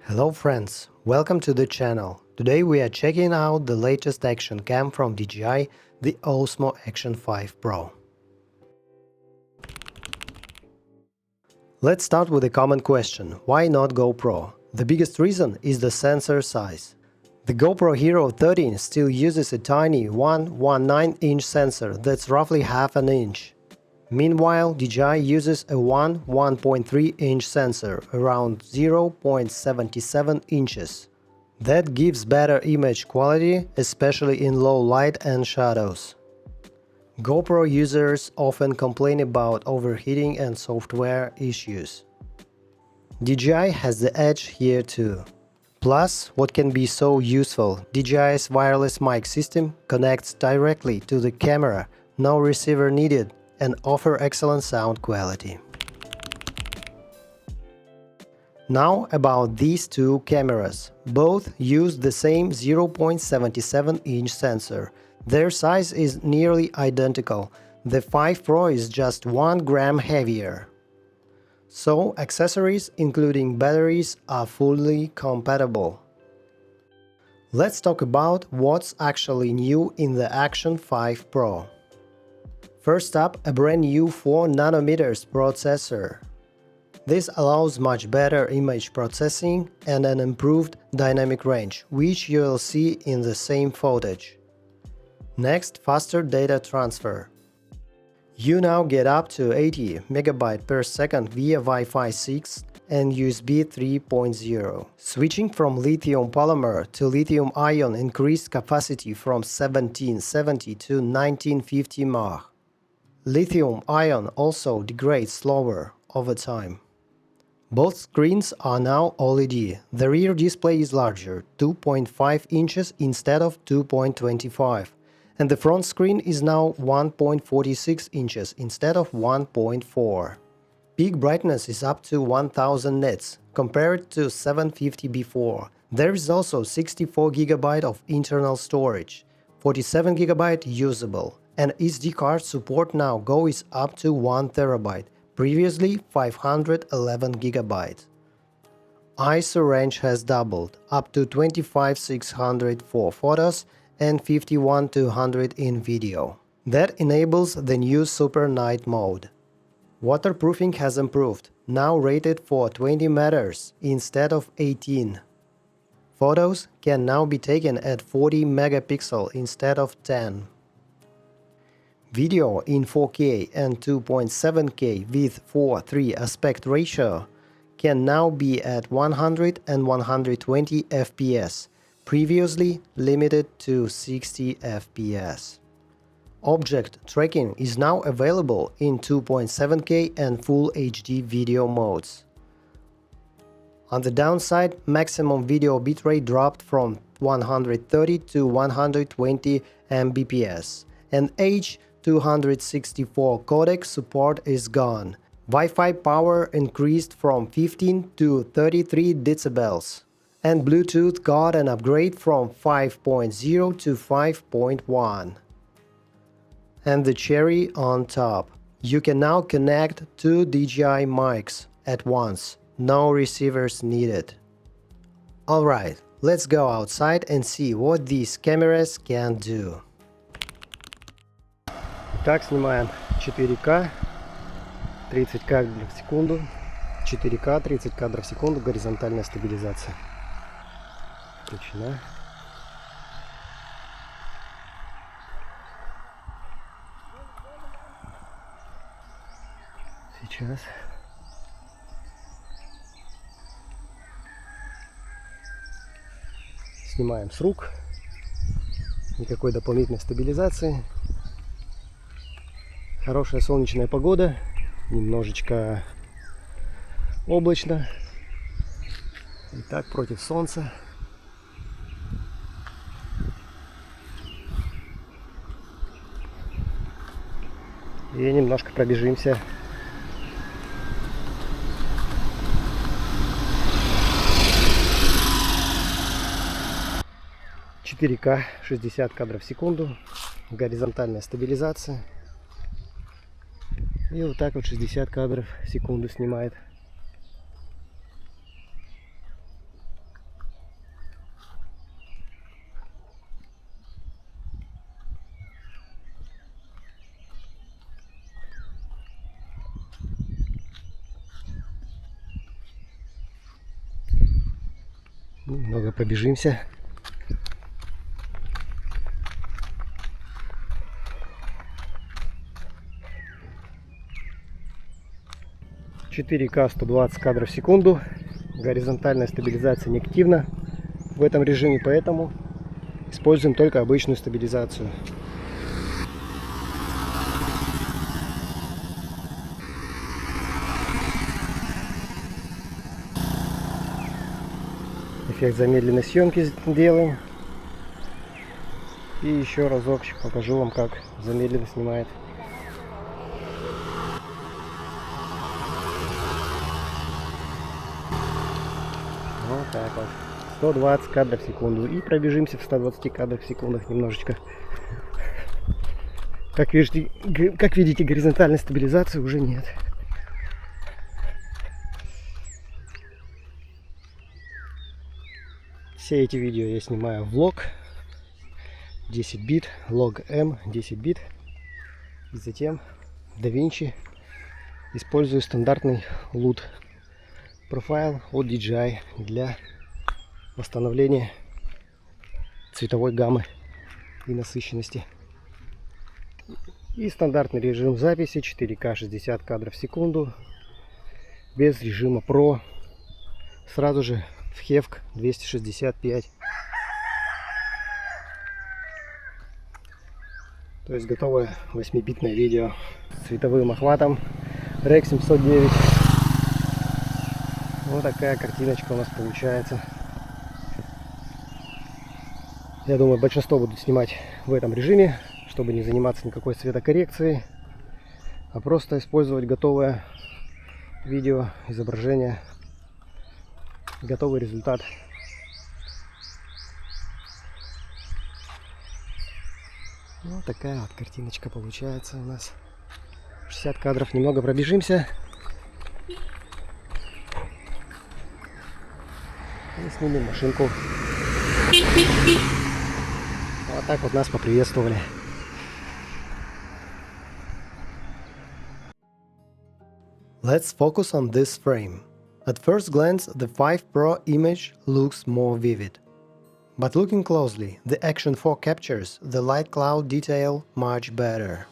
Hello friends, welcome to the channel. Today we are checking out the latest action cam from DJI, the OSMO Action 5 Pro. Let's start with a common question, why not GoPro? The biggest reason is the sensor size. The GoPro Hero 13 still uses a tiny 1/19-inch sensor that's roughly half an inch. Meanwhile, DJI uses a 1.3-inch sensor, around 0.77 inches. That gives better image quality, especially in low light and shadows. GoPro users often complain about overheating and software issues. DJI has the edge here too. Plus, what can be so useful, DJI's wireless mic system connects directly to the camera, no receiver needed, and offer excellent sound quality. Now about these two cameras. Both use the same 0.77-inch sensor. Their size is nearly identical. The 5 Pro is just 1 gram heavier. So accessories, including batteries, are fully compatible. Let's talk about what's actually new in the Action 5 Pro. First up, a brand new 4nm processor. This allows much better image processing and an improved dynamic range, which you will see in the same footage. Next, faster data transfer. You now get up to 80 MB per second via Wi-Fi 6 and USB 3.0. Switching from lithium polymer to lithium ion increased capacity from 1770 to 1950 mAh. Lithium ion also degrades slower over time. Both screens are now OLED. The rear display is larger, 2.5 inches instead of 2.25, and the front screen is now 1.46 inches instead of 1.4. Peak brightness is up to 1000 nits, compared to 750 before. There is also 64 GB of internal storage, 47 GB usable, and SD card support now goes up to 1 TB, previously 511 GB. ISO range has doubled, up to 25600 for photos and 51200 in video. That enables the new Super Night mode. Waterproofing has improved, now rated for 20 meters instead of 18. Photos can now be taken at 40 megapixel instead of 10. Video in 4K and 2.7K with 4:3 aspect ratio can now be at 100 and 120 FPS, previously limited to 60 FPS. Object tracking is now available in 2.7K and Full HD video modes. On the downside, maximum video bitrate dropped from 130 to 120 Mbps, and H.264 codec support is gone. Wi-Fi power increased from 15 to 33 decibels, and Bluetooth got an upgrade from 5.0 to 5.1. And the cherry on top, you can now connect two DJI mics at once, no receivers needed. Alright, let's go outside and see what these cameras can do. Так, снимаем 4К, 30 кадров в секунду, 4К, 30 кадров в секунду, горизонтальная стабилизация. Включена. Сейчас. Снимаем с рук. Никакой дополнительной стабилизации. Хорошая солнечная погода, немножечко облачно. Итак, против солнца. И немножко пробежимся. «4К», 60 кадров в секунду, горизонтальная стабилизация. И вот так вот 60 кадров в секунду снимает. Немного пробежимся. «4К 120 кадров в секунду». Горизонтальная стабилизация не активна в этом режиме, поэтому используем только обычную стабилизацию. Эффект замедленной съемки делаем. И еще разок покажу вам, как замедленно снимает. Вот так вот. 120 кадров в секунду. И пробежимся в 120 кадрах в секундах немножечко. Как видите, горизонтальной стабилизации уже нет. Все эти видео я снимаю в лог 10 бит, лог М 10 бит. И затем в DaVinci использую стандартный LUT профайл от DJI для восстановления цветовой гаммы и насыщенности. И стандартный режим записи 4К 60 кадров в секунду без режима Pro, сразу же в HEVC 265. То есть готовое 8-битное видео с цветовым охватом Rec 709. Вот такая картиночка у нас получается. Я думаю, большинство будут снимать в этом режиме, чтобы не заниматься никакой цветокоррекцией, а просто использовать готовое видео, изображение, готовый результат. Вот такая вот картиночка получается у нас. 60 кадров, немного пробежимся. И снимем машинку. Вот так вот нас поприветствовали. Let's focus on this frame. At first glance, the 5 Pro image looks more vivid. But looking closely, the Action 4 captures the light cloud detail much better.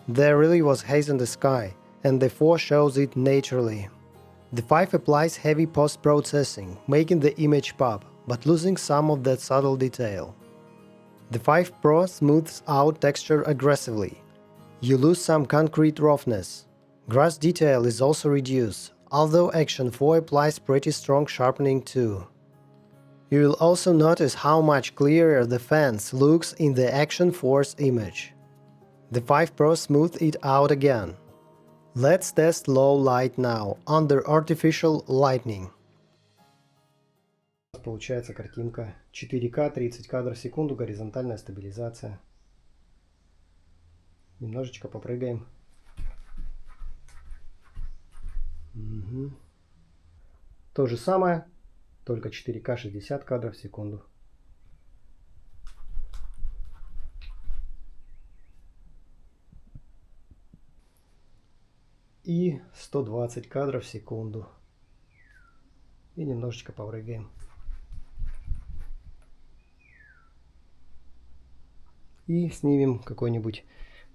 There really was haze in the sky, and the 4 shows it naturally. The 5 applies heavy post-processing, making the image pop, but losing some of that subtle detail. The 5 Pro smooths out texture aggressively. You lose some concrete roughness. Grass detail is also reduced, although Action 4 applies pretty strong sharpening too. You will also notice how much clearer the fence looks in the Action 4's image. The 5 Pro smoothed it out again. Let's test low light now, under artificial lighting. Получается картинка 4К 30 кадров в секунду, горизонтальная стабилизация. Немножечко попрыгаем. Угу. То же самое, только 4К 60 кадров в секунду. И 120 кадров в секунду. И немножечко попрыгаем. И снимем какой-нибудь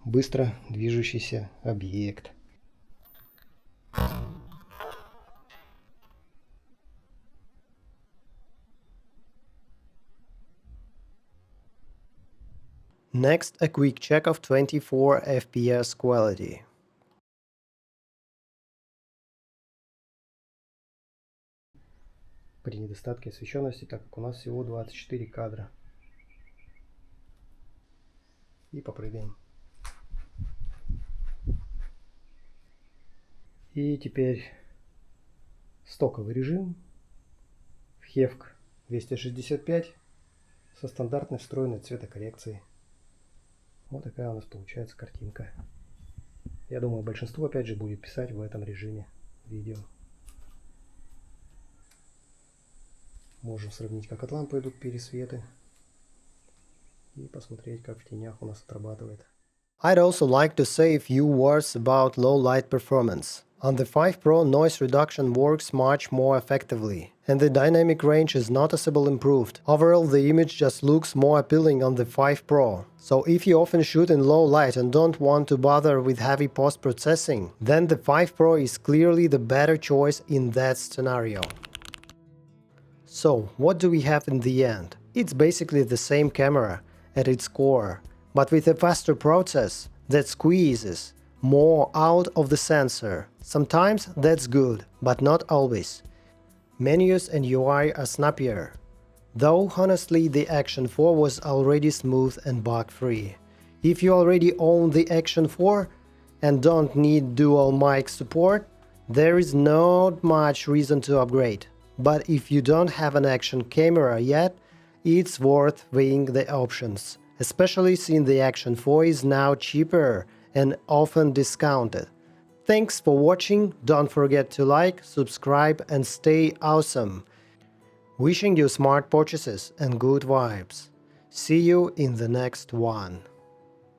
быстро движущийся объект. Next, a quick check of 24 FPS quality. При недостатке освещенности, так как у нас всего 24 кадра. И попрыгаем. И теперь стоковый режим в HEVC 265 со стандартной встроенной цветокоррекцией. Вот такая у нас получается картинка. Я думаю, большинство опять же будет писать в этом режиме видео. Можем сравнить, как от лампы идут пересветы. И посмотреть, как в тенях у нас отрабатывает. I'd also like to say a few words about low light performance. On the 5 Pro, noise reduction works much more effectively, and the dynamic range is noticeably improved. Overall, the image just looks more appealing on the 5 Pro. So if you often shoot in low light and don't want to bother with heavy post-processing, then the 5 Pro is clearly the better choice in that scenario. So, what do we have in the end? It's basically the same camera at its core, but with a faster process that squeezes more out of the sensor. Sometimes that's good, but not always. Menus and UI are snappier. Though honestly the Action 4 was already smooth and bug-free. If you already own the Action 4 and don't need dual mic support, there is not much reason to upgrade. But if you don't have an action camera yet, it's worth weighing the options, especially since the Action 4 is now cheaper and often discounted. Thanks for watching, don't forget to like, subscribe and stay awesome. Wishing you smart purchases and good vibes. See you in the next one.